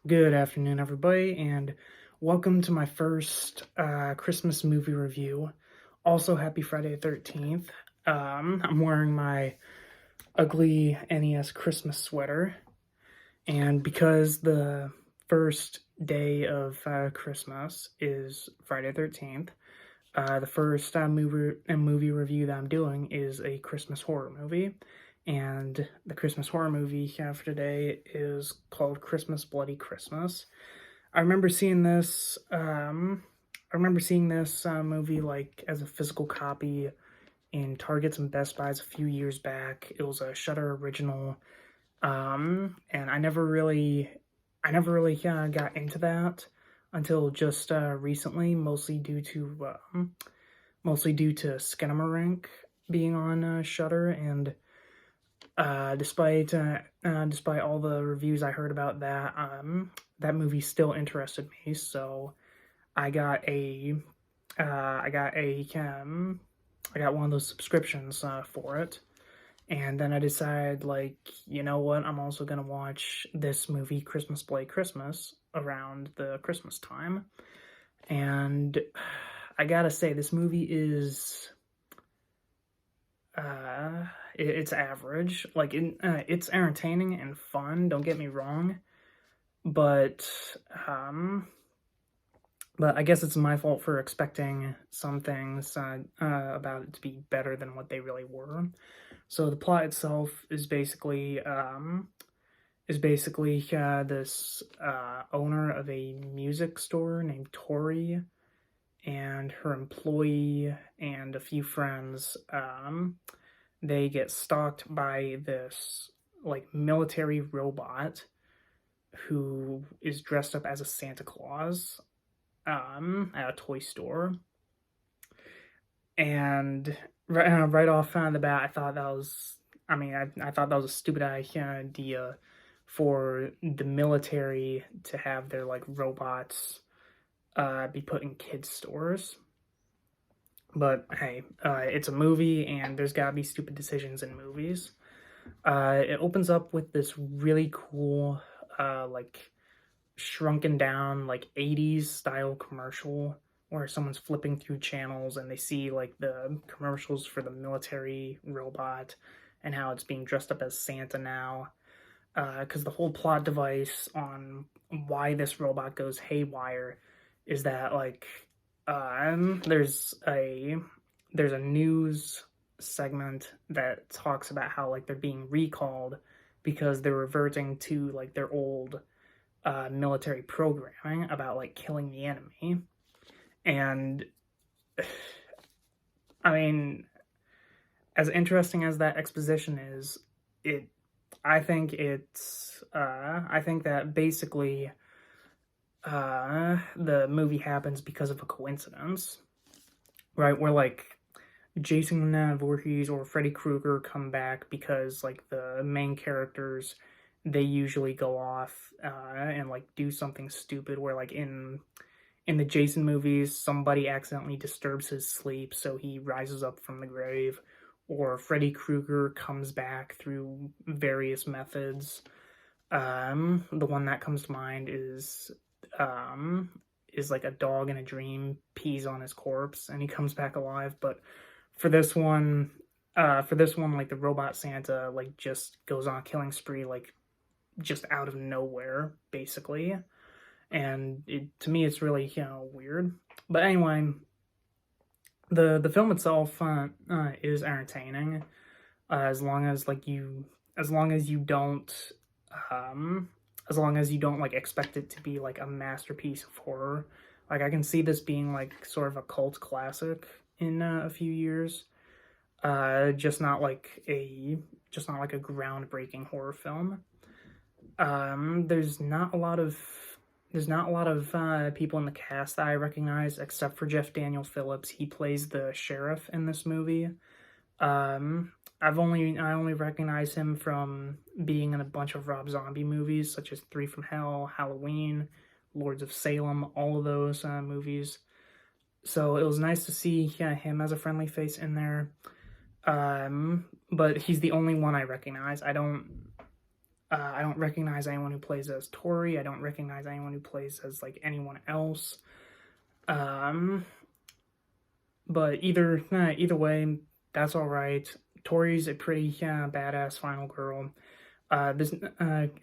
Good afternoon, everybody, and welcome to my first Christmas movie review. Also, happy Friday the 13th. I'm wearing my ugly NES Christmas sweater, and because the first day of Christmas is Friday the 13th, the first movie review that I'm doing is a Christmas horror movie. And the Christmas horror movie for today is called Christmas Bloody Christmas. I remember seeing this. Movie like as a physical copy in Targets and Best Buys a few years back. It was a Shudder original, and I never really got into that until just recently, mostly due to Skinamarink being on Shudder, and despite all the reviews I heard about that, that movie still interested me. So I got a uh, I got a I got one of those subscriptions for it, and then I decided, like, you know what, I'm also gonna watch this movie, Christmas Play Christmas, around the Christmas time, and I gotta say, this movie is it's average. Like, it's entertaining and fun. Don't get me wrong, but um, but I guess it's my fault for expecting some things about it to be better than what they really were. So the plot itself is basically this owner of a music store named Tori and her employee and a few friends. They get stalked by this like military robot who is dressed up as a Santa Claus at a toy store. And right off the bat, I thought that was a stupid idea for the military to have their like robots be put in kids stores. But hey, it's a movie, and there's gotta be stupid decisions in movies. It opens up with this really cool, like shrunken down, like 80s style commercial where someone's flipping through channels and they see like the commercials for the military robot and how it's being dressed up as Santa now. Because the whole plot device on why this robot goes haywire is that like there's a news segment that talks about how like they're being recalled because they're reverting to like their old military programming about like killing the enemy. And I mean, as interesting as that exposition is, it I think that basically the movie happens because of a coincidence, right? Where like Jason Voorhees or Freddy Krueger come back because like the main characters, they usually go off and like do something stupid. Where like in the Jason movies, somebody accidentally disturbs his sleep, so he rises up from the grave, or Freddy Krueger comes back through various methods. The one that comes to mind is like a dog in a dream pees on his corpse and he comes back alive. But for this one, like the robot Santa like just goes on a killing spree, like just out of nowhere, basically. And to me, it's really weird. But anyway, the film itself is entertaining, as long as you don't um as long as you don't like expect it to be like a masterpiece of horror. Like, I can see this being like sort of a cult classic in a few years. Just not like a groundbreaking horror film. There's not a lot of people in the cast that I recognize except for Jeff Daniel Phillips. He plays the sheriff in this movie. I only recognize him from being in a bunch of Rob Zombie movies such as Three from Hell, Halloween, Lords of Salem, all of those movies. So it was nice to see him as a friendly face in there. But he's the only one I recognize. I don't recognize anyone who plays as Tori. I don't recognize anyone who plays as like anyone else. Um, but either way, that's all right. Tori's a pretty badass final girl. This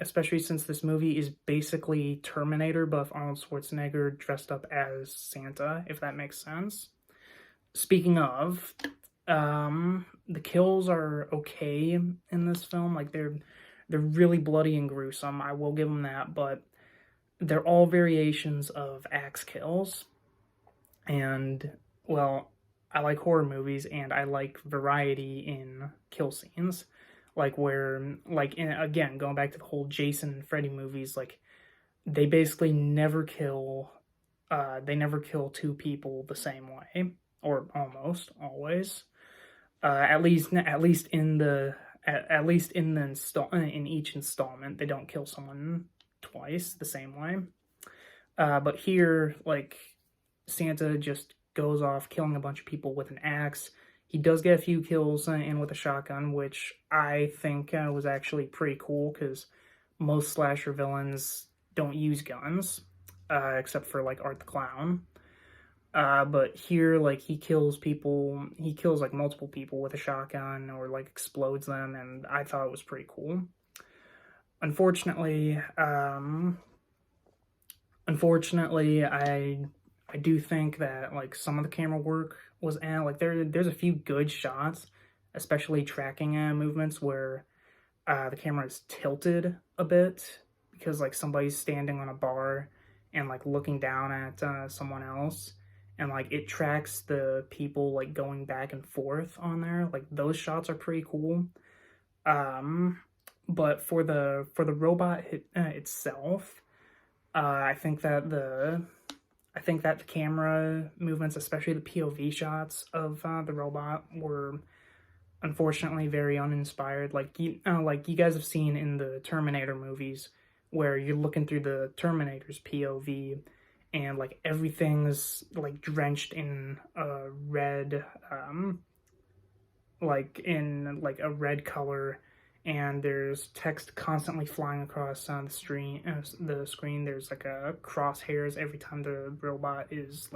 especially since this movie is basically Terminator, but with Arnold Schwarzenegger dressed up as Santa, if that makes sense. Speaking of, the kills are okay in this film. Like they're really bloody and gruesome. I will give them that, but they're all variations of axe kills. And well, I like horror movies and I like variety in kill scenes. Like where again, going back to the whole Jason and Freddy movies, like they basically never kill they never kill two people the same way, or almost always. At least in the in each installment, they don't kill someone twice the same way. But here, like Santa just goes off killing a bunch of people with an axe. He does get a few kills in with a shotgun, which I think was actually pretty cool because most slasher villains don't use guns, except for like Art the Clown. But here, like he kills like multiple people with a shotgun or like explodes them, and I thought it was pretty cool. Unfortunately, I do think that like some of the camera work was like there's a few good shots, especially tracking movements where the camera is tilted a bit because like somebody's standing on a bar and like looking down at someone else, and like it tracks the people like going back and forth on there. Like those shots are pretty cool. But for the robot itself, I think that the camera movements, especially the POV shots of the robot, were unfortunately very uninspired. Like you guys have seen in the Terminator movies, where you're looking through the Terminator's POV, and like everything's like drenched in a red, like in like a red color, and there's text constantly flying across on the screen. There's like a crosshairs every time the robot is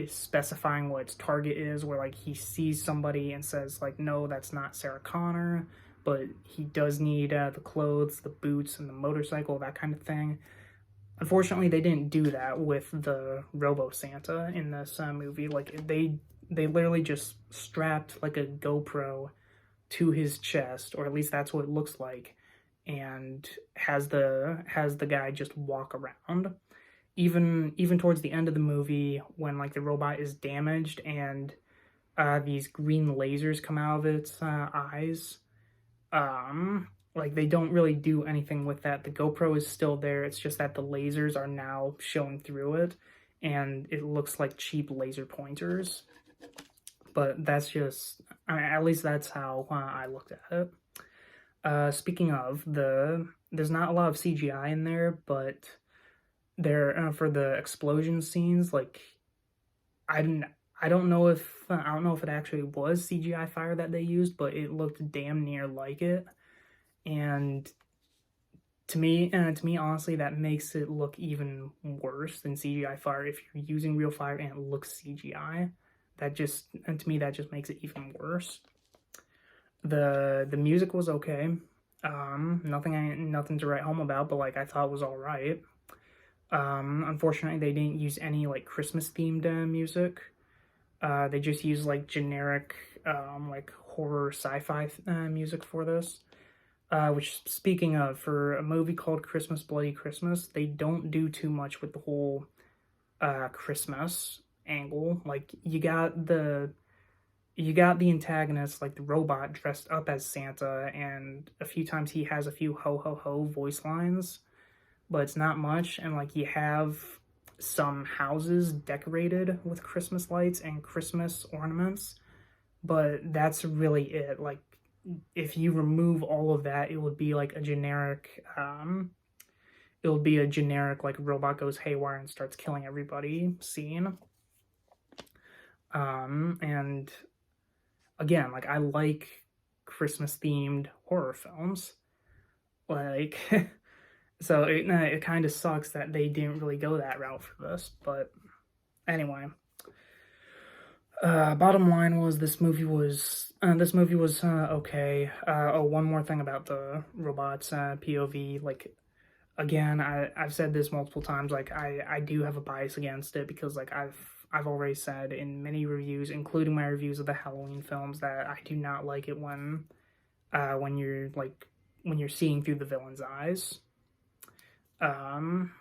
specifying what its target is. Where like he sees somebody and says like, no, that's not Sarah Connor, but he does need the clothes, the boots, and the motorcycle, that kind of thing. Unfortunately, they didn't do that with the Robo-Santa in this movie. Like they literally just strapped like a GoPro to his chest, or at least that's what it looks like, and has the guy just walk around. Even towards the end of the movie, when like the robot is damaged and these green lasers come out of its eyes, like they don't really do anything with that. The GoPro is still there. It's just that the lasers are now showing through it, and it looks like cheap laser pointers. But that's just, at least that's how I looked at it. Speaking of, there's not a lot of CGI in there, but there for the explosion scenes, like I don't know if it actually was CGI fire that they used, but it looked damn near like it. And to me, honestly, that makes it look even worse than CGI fire. If you're using real fire and it looks CGI, to me that just makes it even worse. The music was okay. Nothing to write home about, but like I thought it was all right. Unfortunately, they didn't use any like Christmas themed music. They just used like generic like horror sci-fi music for this. Which, speaking of, for a movie called Christmas Bloody Christmas, they don't do too much with the whole Christmas angle. Like you got the antagonist, like the robot, dressed up as Santa, and a few times he has a few ho ho ho voice lines, but it's not much. And like you have some houses decorated with Christmas lights and Christmas ornaments, but that's really it. Like if you remove all of that, it would be like a generic like robot goes haywire and starts killing everybody scene. And again, like I like Christmas-themed horror films. Like, so it kind of sucks that they didn't really go that route for this. But anyway, bottom line was this movie was okay. Oh, one more thing about the robots POV. Like, again, I've said this multiple times. Like, I do have a bias against it because like I've already said in many reviews, including my reviews of the Halloween films, that I do not like it when you're seeing through the villain's eyes. And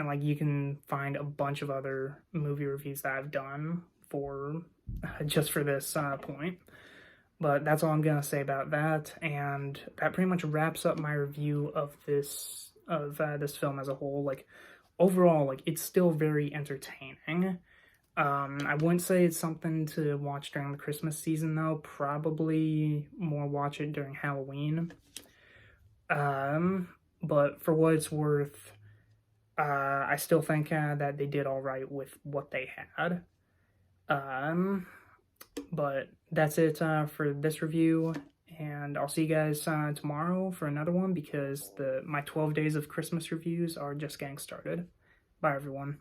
like you can find a bunch of other movie reviews that I've done for just for this point. But that's all I'm gonna say about that, and that pretty much wraps up my review of this film as a whole. Like, overall, like, it's still very entertaining. I wouldn't say it's something to watch during the Christmas season, though. Probably more watch it during Halloween. But for what it's worth, I still think that they did all right with what they had. But that's it for this review, and I'll see you guys tomorrow for another one because my 12 days of Christmas reviews are just getting started. Bye, everyone.